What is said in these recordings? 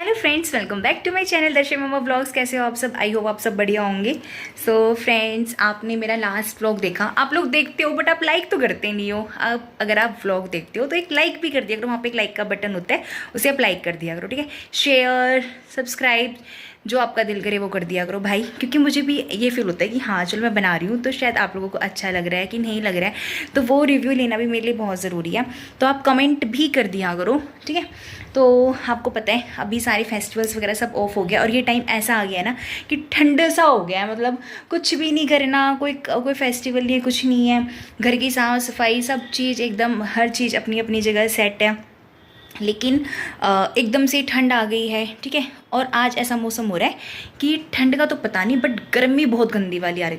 Hello friends, welcome back to my channel Darshan mumma vlogs. कैसे हो आप सब? आई होप आप सब बढ़िया होंगे। सो फ्रेंड्स, आपने मेरा लास्ट व्लॉग देखा। आप लोग देखते हो बट आप लाइक तो करते नहीं हो। आप अगर आप व्लॉग देखते हो तो एक लाइक भी कर दिया करो। वहाँ पे एक लाइक का बटन होता है, उसे आप लाइक कर दिया करो, ठीक है। शेयर, सब्सक्राइब, जो आपका दिल करे वो कर दिया करो भाई, क्योंकि मुझे भी ये फील होता है कि हाँ चलो मैं बना रही हूँ तो शायद आप लोगों को अच्छा लग रहा है कि नहीं लग रहा है, तो वो रिव्यू लेना भी मेरे लिए बहुत ज़रूरी है। तो आप कमेंट भी कर दिया करो, ठीक है। तो आपको पता है अभी सारे फेस्टिवल्स वगैरह सब ऑफ हो गया और ये टाइम ऐसा आ गया है ना कि ठंड सा हो गया है। मतलब कुछ भी नहीं करना, कोई फेस्टिवल नहीं है, कुछ नहीं है। घर की साफ़ सफाई सब चीज़ एकदम, हर चीज़ अपनी अपनी जगह सेट है। लेकिन एकदम से ठंड आ गई है, ठीक है। और आज ऐसा मौसम हो रहा है कि ठंड का तो पता नहीं, बट गर्मी बहुत गंदी वाली आ रही,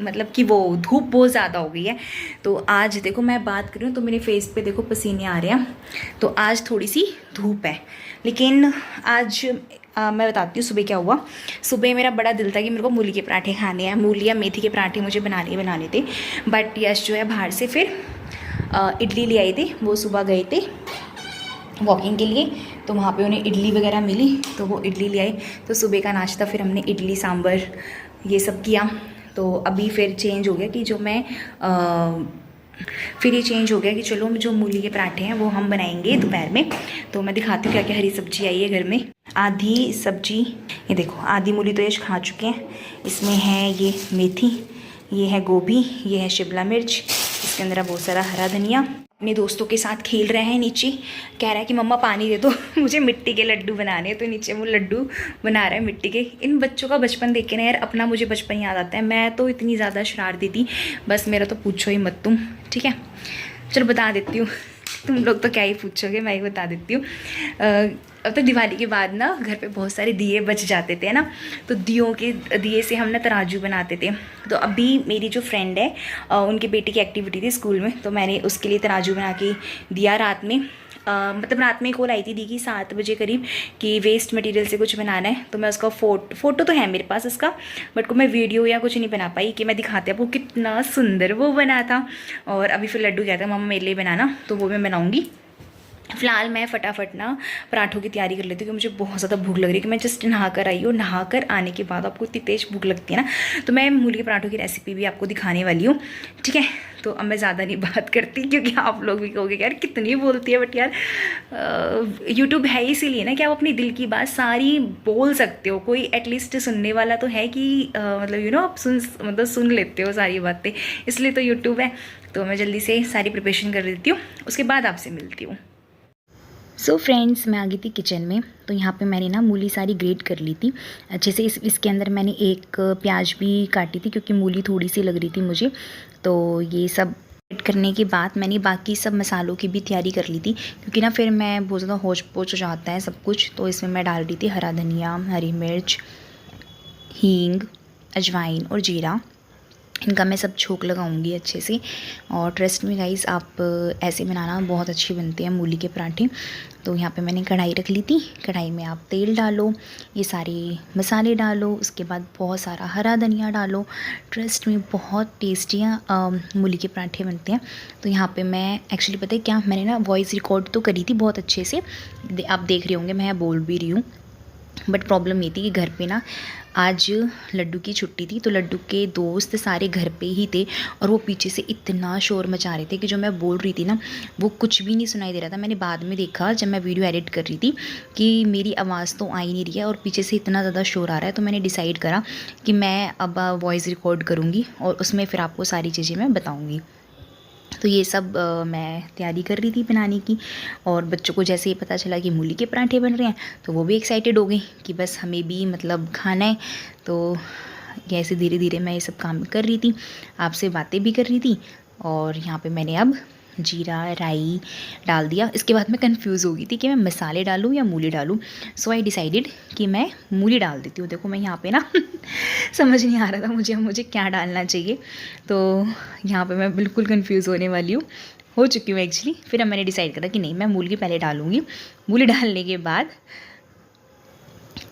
मतलब कि वो धूप बहुत ज़्यादा हो गई है। तो आज देखो मैं बात कर रही हूँ तो मेरे फेस पे देखो पसीने आ रहे हैं। तो आज थोड़ी सी धूप है, लेकिन आज मैं बताती हूँ सुबह क्या हुआ। सुबह मेरा बड़ा दिल था कि मेरे को मूली के पराठे खाने हैं, मूली या मेथी के पराठे मुझे बनाने थे। बट यश जो है बाहर से फिर इडली ले आई थी। वो सुबह गए थे वॉकिंग के लिए, तो वहाँ पे उन्हें इडली वगैरह मिली तो वो इडली ले आई। तो सुबह का नाश्ता फिर हमने इडली सांभर ये सब किया। तो अभी फिर चेंज हो गया कि फिर ये चेंज हो गया कि चलो जो मूली के पराठे हैं वो हम बनाएंगे दोपहर में। तो मैं दिखाती हूँ क्या क्या हरी सब्जी आई है घर में। आधी सब्जी ये देखो, आधी मूली तो ये खा चुके हैं। इसमें है ये मेथी, ये है गोभी, ये है शिमला मिर्च, इसके अंदर बहुत सारा हरा धनिया। अपने दोस्तों के साथ खेल रहे हैं नीचे, कह रहा है कि मम्मा पानी दे दो मुझे मिट्टी के लड्डू बनाने हैं। तो नीचे वो लड्डू बना रहा है मिट्टी के। इन बच्चों का बचपन देख के ना यार अपना मुझे बचपन याद आता है। मैं तो इतनी ज़्यादा शरारती थी, बस मेरा तो पूछो ही मत तुम, ठीक है। चलो बता देती हूँ तुम लोग तो क्या ही पूछोगे, मैं ही बता देती हूँ। अब तो दिवाली के बाद ना घर पे बहुत सारे दिए बच जाते थे ना, तो दिए से हम ना तराजू बनाते थे। तो अभी मेरी जो फ्रेंड है उनकी बेटी की एक्टिविटी थी स्कूल में, तो मैंने उसके लिए तराजू बना के दिया रात में। मतलब रात में कॉल आई थी दी की 7 बजे करीब कि वेस्ट मटेरियल से कुछ बनाना है। तो मैं उसका फ़ोटो तो है मेरे पास उसका, बट को मैं वीडियो या कुछ नहीं बना पाई कि मैं दिखाते आपको कितना सुंदर वो बना था। और अभी फिर लड्डू कहता है मम्मा मेरे लिए बनाना, तो वो मैं बनाऊँगी। फ़िलहाल मैं फटाफट ना पराठों की तैयारी कर लेती हूँ, क्योंकि मुझे बहुत ज़्यादा भूख लग रही है। कि मैं जस्ट नहा कर आई हूँ, नहा कर आने के बाद आपको इतनी तेज़ भूख लगती है ना, तो मैं मूली के पराठों की रेसिपी भी आपको दिखाने वाली हूँ, ठीक है। तो अब मैं ज़्यादा नहीं बात करती, क्योंकि आप लोग भी कहोगे यार कितनी बोलती है। बट यार यूट्यूब है इसीलिए ना कि आप अपनी दिल की बात सारी बोल सकते हो। कोई एटलीस्ट सुनने वाला तो है कि मतलब आप सुन लेते हो सारी बातें, इसलिए तो यूट्यूब है। तो मैं जल्दी से सारी प्रिपरेशन कर लेती हूँ, उसके बाद आपसे मिलती हूँ। सो फ्रेंड्स, मैं आ गई थी किचन में। तो यहाँ पे मैंने ना मूली सारी ग्रेट कर ली थी अच्छे से। इसके अंदर मैंने एक प्याज भी काटी थी, क्योंकि मूली थोड़ी सी लग रही थी मुझे। तो ये सब ग्रेट करने के बाद मैंने बाकी सब मसालों की भी तैयारी कर ली थी, क्योंकि ना फिर मैं बहुत ज़्यादा होच पोच हो जाता है सब कुछ। तो इसमें मैं डाल रही थी हरा धनिया, हरी मिर्च, हींग, अजवाइन और जीरा। इनका मैं सब छोंक लगाऊंगी अच्छे से। और ट्रस्ट में गाइस, आप ऐसे बनाना, बहुत अच्छी बनते हैं मूली के पराठे। तो यहाँ पे मैंने कढ़ाई रख ली थी। कढ़ाई में आप तेल डालो, ये सारे मसाले डालो, उसके बाद बहुत सारा हरा धनिया डालो। ट्रस्ट में बहुत टेस्टी मूली के पराठे बनते हैं। तो यहाँ पे मैं एक्चुअली पता है क्या, मैंने ना वॉइस रिकॉर्ड तो करी थी बहुत अच्छे से, आप देख रहे होंगे, मैं बोल भी रही हूँ। बट प्रॉब्लम ये थी कि घर पे ना आज लड्डू की छुट्टी थी, तो लड्डू के दोस्त सारे घर पे ही थे। और वो पीछे से इतना शोर मचा रहे थे कि जो मैं बोल रही थी ना वो कुछ भी नहीं सुनाई दे रहा था। मैंने बाद में देखा जब मैं वीडियो एडिट कर रही थी कि मेरी आवाज़ तो आ ही नहीं रही है और पीछे से इतना ज़्यादा शोर आ रहा है। तो मैंने डिसाइड करा कि मैं अब वॉइस रिकॉर्ड करूँगी और उसमें फिर आपको सारी चीज़ें मैं बताऊँगी। तो ये सब मैं तैयारी कर रही थी बनाने की। और बच्चों को जैसे ही पता चला कि मूली के पराठे बन रहे हैं तो वो भी एक्साइटेड हो गई कि बस हमें भी मतलब खाना है। तो ऐसे धीरे धीरे मैं ये सब काम कर रही थी, आपसे बातें भी कर रही थी। और यहाँ पे मैंने अब जीरा राई डाल दिया। इसके बाद मैं कंफ्यूज़ हो गई थी कि मैं मसाले डालूँ या मूली डालूँ। सो आई डिसाइडेड कि मैं मूली डाल देती हूँ। देखो मैं यहाँ पे ना समझ नहीं आ रहा था मुझे क्या डालना चाहिए। तो यहाँ पे मैं बिल्कुल कंफ्यूज होने वाली हूँ, हो चुकी हूँ एक्चुअली। फिर अब मैंने डिसाइड करा कि नहीं, मैं मूली पहले डालूँगी। मूली डालने के बाद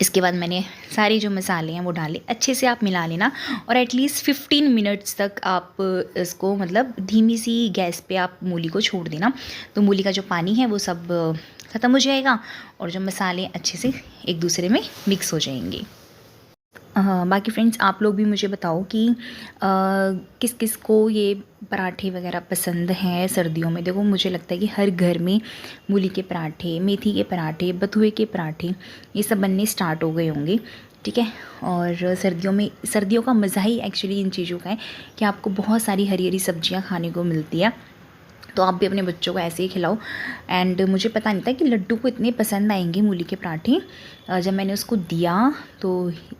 इसके बाद मैंने सारे जो मसाले हैं वो डाले, अच्छे से आप मिला लेना। और एटलीस्ट 15 मिनट्स तक आप इसको मतलब धीमी सी गैस पे आप मूली को छोड़ देना। तो मूली का जो पानी है वो सब ख़त्म हो जाएगा और जो मसाले अच्छे से एक दूसरे में मिक्स हो जाएंगे। बाकी फ्रेंड्स आप लोग भी मुझे बताओ कि किस किस को ये पराठे वगैरह पसंद हैं सर्दियों में। देखो मुझे लगता है कि हर घर में मूली के पराठे, मेथी के पराठे, बथुए के पराठे ये सब बनने स्टार्ट हो गए होंगे, ठीक है। और सर्दियों का मज़ा ही एक्चुअली इन चीज़ों का है कि आपको बहुत सारी हरी हरी सब्जियां खाने को मिलती है। तो आप भी अपने बच्चों को ऐसे ही खिलाओ। एंड मुझे पता नहीं था कि लड्डू को इतने पसंद आएंगे मूली के पराठे। जब मैंने उसको दिया तो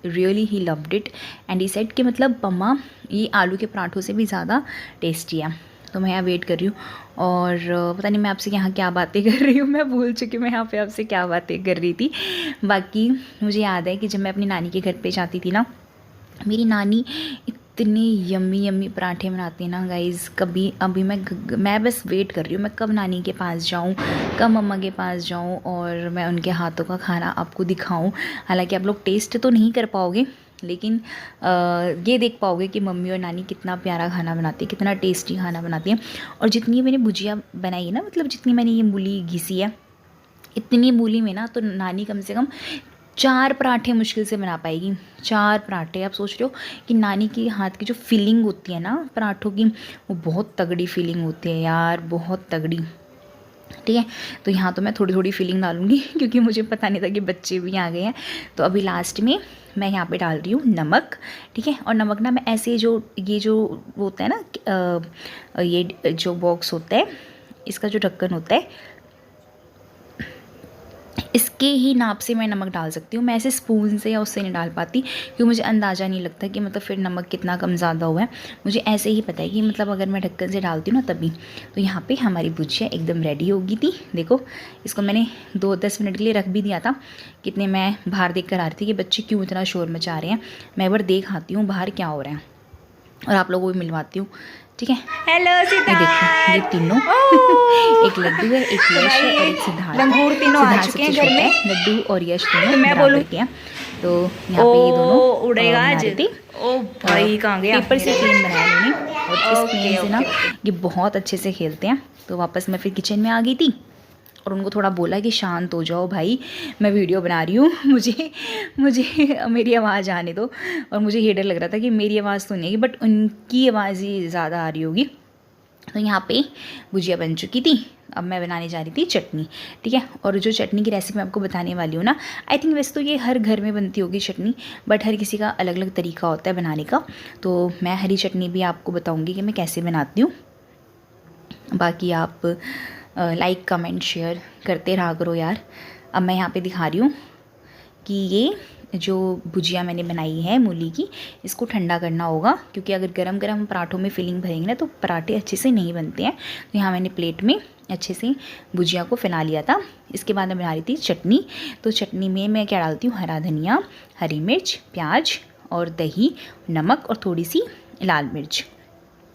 really he loved it and he said कि मतलब मम्मा ये आलू के पराठों से भी ज़्यादा टेस्टी है। तो मैं यहाँ वेट कर रही हूँ और पता नहीं मैं आपसे यहाँ क्या बातें कर रही हूँ, मैं भूल चुकी हूँ मैं यहाँ पे आपसे क्या बातें कर रही थी। बाकी मुझे याद है कि जब मैं अपनी नानी के घर पे जाती थी ना, मेरी नानी इतने यम्मी यम्मी पराठे बनाती हैं ना गाइज़। अभी मैं बस वेट कर रही हूँ मैं कब नानी के पास जाऊँ, कब मम्मा के पास जाऊँ और मैं उनके हाथों का खाना आपको दिखाऊँ। हालांकि आप लोग टेस्ट तो नहीं कर पाओगे लेकिन ये देख पाओगे कि मम्मी और नानी कितना प्यारा खाना बनाती है, कितना टेस्टी खाना बनाती हैं। और जितनी मैंने भुजिया बनाई है ना, मतलब जितनी मैंने ये मूली घिसी है, इतनी मूली में ना तो नानी कम से कम 4 पराठे मुश्किल से बना पाएगी। 4 पराठे। आप सोच रहे हो कि नानी के हाथ की जो फीलिंग होती है ना पराठों की, वो बहुत तगड़ी फीलिंग होती है यार, बहुत तगड़ी, ठीक है। तो यहाँ तो मैं थोड़ी थोड़ी फीलिंग डालूंगी क्योंकि मुझे पता नहीं था कि बच्चे भी आ गए हैं। तो अभी लास्ट में मैं यहाँ पे डाल रही हूँ नमक, ठीक है। और नमक ना मैं ऐसे ये जो होता है ना, ये जो बॉक्स होता है, इसका जो ढक्कन होता है, इसके ही नाप से मैं नमक डाल सकती हूँ। मैं ऐसे स्पून से या उससे नहीं डाल पाती क्योंकि मुझे अंदाज़ा नहीं लगता कि मतलब फिर नमक कितना कम ज़्यादा हुआ है। मुझे ऐसे ही पता है कि मतलब अगर मैं ढक्कन से डालती हूँ ना तभी। तो यहाँ पे हमारी भुजिया एकदम रेडी हो गई थी। देखो इसको मैंने 2-10 मिनट के लिए रख भी दिया था। कितने मैं बाहर देख कर आ रही थी कि बच्चे क्यों इतना शोर मचा रहे हैं। मैं एक बार देख आती हूँ बाहर क्या हो रहा है और आप लोगों को भी मिलवाती हूँ, ठीक है। हेलो ये देखो ये तीनों एक लड्डू है, एक यश है और एक सिद्धार्थ है। तीनों आ चुके हैं घर में। लड्डू और यश दोनों मैं बोलूं किया। तो यहाँ पे ये दोनों उड़ेगा आज। ओ भाई कहाँ गया? पेपर से पेन बनाया उन्होंने और इस पेन से ना ये बहुत अच्छे से खेलते हैं। तो वापस मैं फिर किचन में आ गई थी और उनको थोड़ा बोला कि शांत हो जाओ भाई, मैं वीडियो बना रही हूँ, मुझे मेरी आवाज़ आने दो। और मुझे ये डर लग रहा था कि मेरी आवाज़ तो नहीं आएगी बट उनकी आवाज़ ही ज़्यादा आ रही होगी। तो यहाँ पे भुजिया बन चुकी थी। अब मैं बनाने जा रही थी चटनी, ठीक है। और जो चटनी की रेसिपी मैं आपको बताने वाली हूँ ना, आई थिंक वैसे तो ये हर घर में बनती होगी चटनी, बट हर किसी का अलग अलग तरीका होता है बनाने का। तो मैं हरी चटनी भी आपको बताऊँगी कि मैं कैसे बनाती हूँ। बाकी आप लाइक कमेंट शेयर करते रहा करो यार। अब मैं यहाँ पे दिखा रही हूँ कि ये जो भुजिया मैंने बनाई है मूली की, इसको ठंडा करना होगा क्योंकि अगर गरम गरम पराठों में फिलिंग भरेंगे ना तो पराठे अच्छे से नहीं बनते हैं। तो यहाँ मैंने प्लेट में अच्छे से भुजिया को फैला लिया था। इसके बाद मैं बना रही थी चटनी। तो चटनी में मैं क्या डालती हूँ, हरा धनिया, हरी मिर्च, प्याज और दही, नमक और थोड़ी सी लाल मिर्च।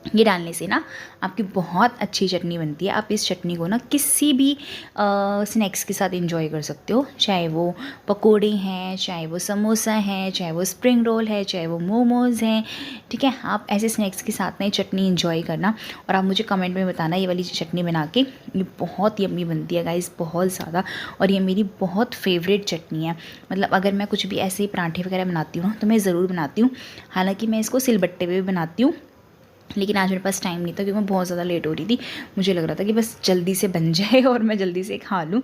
ये डालने से ना आपकी बहुत अच्छी चटनी बनती है। आप इस चटनी को ना किसी भी स्नैक्स के साथ एंजॉय कर सकते हो, चाहे वो पकोड़े हैं, चाहे वो समोसा है, चाहे वो स्प्रिंग रोल है, चाहे वो मोमोज़ हैं, ठीक है। आप ऐसे स्नैक्स के साथ ना ये चटनी एंजॉय करना और आप मुझे कमेंट में बताना ये वाली चटनी बना के। ये बहुत यम्मी बनती है गाइस, बहुत ज़्यादा। और ये मेरी बहुत फेवरेट चटनी है। मतलब अगर मैं कुछ भी ऐसे ही पराठे वगैरह बनाती हूँ तो मैं ज़रूर बनाती हूँ। हालाँकि मैं इसको सिलबट्टे पे भी बनाती हूँ, लेकिन आज मेरे पास टाइम नहीं था क्योंकि मैं बहुत ज़्यादा लेट हो रही थी। मुझे लग रहा था कि बस जल्दी से बन जाए और मैं जल्दी से खा लूँ।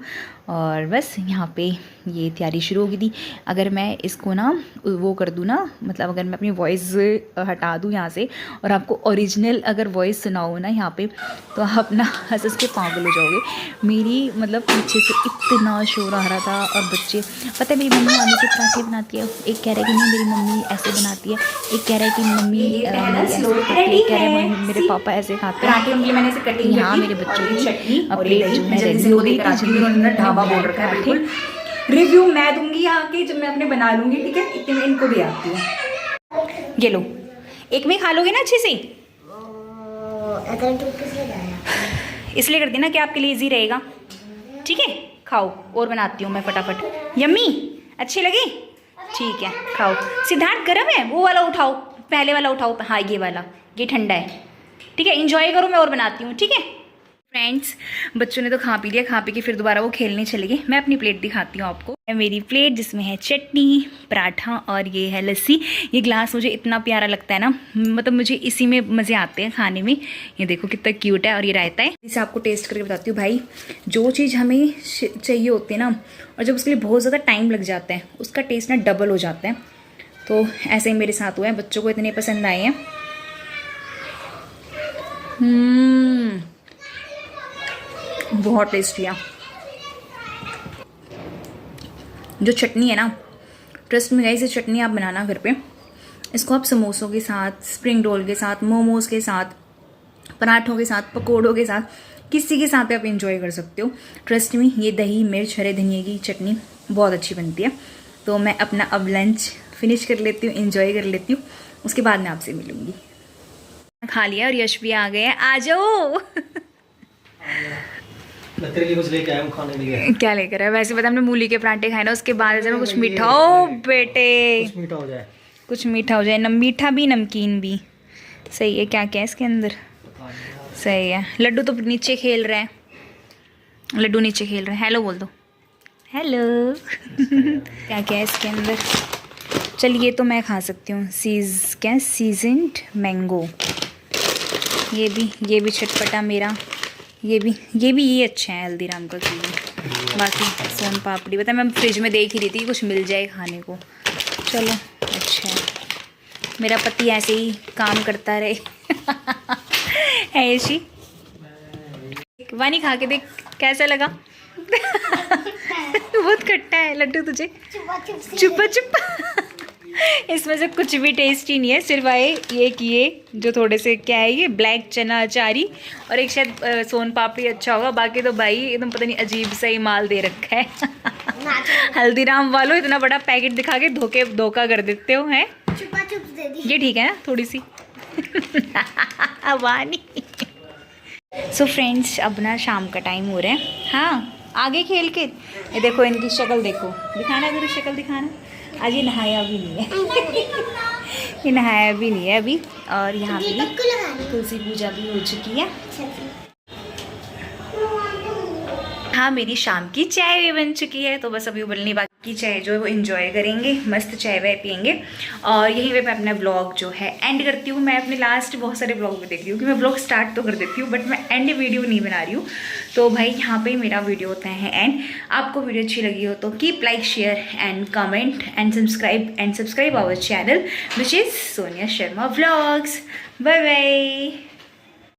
और बस यहाँ पे ये तैयारी शुरू हो गई थी। अगर मैं इसको ना वो कर दूँ ना, मतलब अगर मैं अपनी वॉइस हटा दूँ यहाँ से और आपको ओरिजिनल अगर वॉइस सुनाऊँ ना यहाँ पे, तो आप ना हंस के पागल हो जाओगे। मेरी मतलब पीछे से इतना शोर आ रहा था और बच्चे, पता है मेरी मम्मी आलू के पराठे बनाती है, एक कह रहा है कि नहीं मेरी मम्मी ऐसे बनाती है, एक कह रहा है कि मम्मी कह रहे हैं मेरे पापा ऐसे खाते हैं। पराठे मैंने ऐसे कटिंग यहाँ मेरे बच्चों की चटनी और प्लेट जो है रेडी हो गई थी। उन्होंने ढाबा बोल रखा है। बिल्कुल रिव्यू मैं दूंगी आके जब मैं अपने बना लूंगी, ठीक है। इतने में इनको भी आती हूँ। ये लो, एक में खा लोगे ना अच्छे से। इसलिए कर देना कि आपके लिए इजी रहेगा, ठीक है। खाओ और बनाती हूँ मैं फटाफट। यम्मी अच्छे लगे, ठीक है खाओ। सिद्धार्थ गरम है, वो वाला उठाओ, पहले वाला उठाओ। हाँ ये वाला, ये ठंडा है, ठीक है। इंजॉय करो, मैं और बनाती हूँ, ठीक है। फ्रेंड्स, बच्चों ने तो खा पी लिया, खा पी के फिर दोबारा वो खेलने चले गए। मैं अपनी प्लेट दिखाती हूँ आपको। मेरी प्लेट जिसमें है चटनी, पराठा और ये है लस्सी। ये ग्लास मुझे इतना प्यारा लगता है ना, मतलब मुझे इसी में मज़े आते हैं खाने में। ये देखो कितना क्यूट है। और ये रायता है, इसे आपको टेस्ट करके बताती हूँ। भाई जो चीज़ हमें चाहिए होती है ना, और जब उसके लिए बहुत ज़्यादा टाइम लग जाता है, उसका टेस्ट ना डबल हो जाता है। तो ऐसे ही मेरे साथ हुआ है, बच्चों को इतने पसंद आए हैं। बहुत टेस्टी है। जो चटनी है ना, ट्रस्ट में गाइस, ये चटनी आप बनाना घर पे। इसको आप समोसों के साथ, स्प्रिंग रोल के साथ, मोमोज के साथ, पराठों के साथ, पकोड़ों के साथ, किसी के साथ आप इंजॉय कर सकते हो। ट्रस्ट में ये दही मिर्च हरे धनिए की चटनी बहुत अच्छी बनती है। तो मैं अपना अब लंच फिनिश कर लेती हूँ, इंजॉय कर लेती हूँ, उसके बाद मैं आपसे मिलूँगी। खा लिया और यश भी आ गए हैं। आ जाओ। तेरे लिए कुछ लेके आया हूं खाने के लिए। क्या लेकर है? वैसे पता हमने मूली के पराठे खाए ना, उसके बाद जब कुछ मीठा हो बेटे, कुछ मीठा हो जाए, कुछ मीठा हो जाए, मीठा भी नमकीन भी। सही है। क्या क्या है इसके अंदर? सही है। लड्डू तो नीचे खेल रहे हैं, लड्डू नीचे खेल रहे हैं। हेलो बोल दो, हेलो। क्या क्या है इसके अंदर? चलिए, तो मैं खा सकती हूँ। सीजन्ड मैंगो, ये भी चटपटा मेरा, ये अच्छा है हल्दीराम का कीवी। बाकी सोन पापड़ी पता है, मैं फ्रिज में देख ही रही थी कुछ मिल जाए खाने को। चलो अच्छा है, मेरा पति ऐसे ही काम करता रहे। ऐसी वानी खा के देख कैसा लगा। बहुत खट्टा है लड्डू तुझे। चुपा चुपा। इसमें से कुछ भी टेस्टी नहीं है, सिर्फ ये कि जो थोड़े से क्या है, ये ब्लैक चना अचारी और एक शायद सोन पापड़ी अच्छा होगा। बाकी तो भाई एकदम पता नहीं अजीब सा ही माल दे रखा है। हल्दीराम वालों इतना बड़ा पैकेट दिखा के धोखा कर देते हो हैं। चुपा चुप दे दी। ये ठीक है ना थोड़ी सी। वानी। सो फ्रेंड्स, अब ना शाम का टाइम हो रहा है। हाँ, आगे खेल के ये देखो, इनकी शक्ल देखो, दिखाना जरा शक्ल दिखाना। आज ये नहाया भी नहीं है। ये नहाया भी नहीं है अभी। और यहाँ पे तुलसी पूजा भी हो चुकी है। हाँ, मेरी शाम की चाय भी बन चुकी है। तो बस अभी उबलनी बाकी, चाय जो है वो इंजॉय करेंगे, मस्त चाय वाय पियेंगे। और यहीं पे मैं अपना ब्लॉग जो है एंड करती हूँ। मैं अपने लास्ट बहुत सारे ब्लॉग भी देख रही हूँ कि मैं ब्लॉग स्टार्ट तो कर देती हूँ, बट मैं एंड वीडियो नहीं बना रही हूँ। तो भाई यहाँ पे मेरा वीडियो होता है एंड। आपको वीडियो अच्छी लगी हो तो keep like, share and comment and subscribe our channel which is Sonia Sharma vlogs. Bye bye.